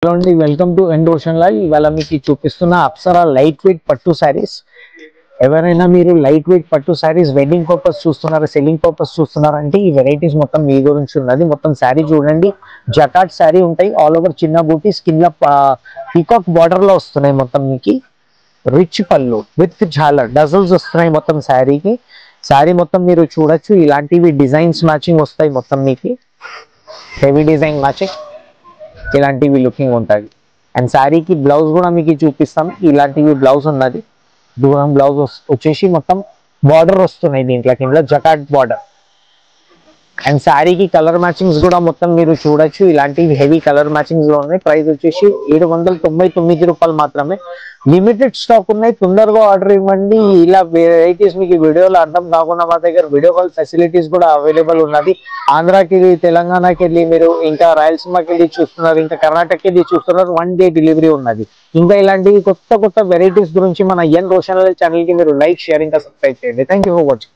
Hello అండి, welcome to end ocean live. ఇవాళ మీకు చూపిస్తున్న అప్సరా లైట్ వెయిట్ పట్టు శారీస్. ఎవరైనా మీరు లైట్ వెయిట్ పట్టు శారీస్ వెడ్డింగ్ పర్పస్ చూస్తున్నారా, సెల్లింగ్ పర్పస్ చూస్తున్నారంటే ఈ వెరైటీస్ మొత్తం మీ గురించి ఉన్నది. మొత్తం శారీ చూడండి, జకాట్ శారీ ఉంటాయి, ఆల్ ఓవర్ చిన్న బూటీస్ కింద పీకాక్ బార్డర్ లో వస్తున్నాయి. మొత్తం మీకు రిచ్ పళ్ళు విత్ ఝాలర్ డజల్స్ వస్తున్నాయి మొత్తం శారీకి. శారీ మొత్తం మీరు చూడొచ్చు, ఇలాంటివి డిజైన్స్ మ్యాచింగ్ వస్తాయి మొత్తం మీకు. హెవీ డిజైన్ మ్యాచింగ్ ఇలాంటివి లుకింగ్ ఉంటుంది. అండ్ శారీకి బ్లౌజ్ కూడా మీకు చూపిస్తాం. ఇలాంటివి బ్లౌజ్ ఉన్నది, దూరం బ్లౌజ్ వచ్చేసి మొత్తం బార్డర్ వస్తున్నాయి దీంట్లో కింద జకాట్ బార్డర్. అండ్ శారీకి కలర్ మ్యాచింగ్స్ కూడా మొత్తం మీరు చూడొచ్చు, ఇలాంటివి హెవీ కలర్ మ్యాచింగ్స్ లో ఉన్నాయి. ప్రైస్ వచ్చేసి 799 రూపాయలు మాత్రమే. లిమిటెడ్ స్టాక్ ఉన్నాయి, తొందరగా ఆర్డర్ ఇవ్వండి. ఇలా వెరైటీస్ మీకు వీడియోలో అర్థం కాకుండా మా దగ్గర వీడియో కాల్ ఫెసిలిటీస్ కూడా అవైలబుల్ ఉన్నది. ఆంధ్రాకి వెళ్ళి, తెలంగాణకి వెళ్ళి, మీరు ఇంకా రాయలసీమకి వెళ్ళి చూస్తున్నారు, ఇంకా కర్ణాటకకి వెళ్ళి చూస్తున్నారు, 1 డే డెలివరీ ఉన్నది. ఇంకా ఇలాంటి కొత్త కొత్త వెరైటీస్ గురించి మన ఎన్ రోషన్ ఛానల్ కి మీరు లైక్, షేర్ ఇంకా సబ్స్క్రైబ్ చేయండి. Thank you for watching.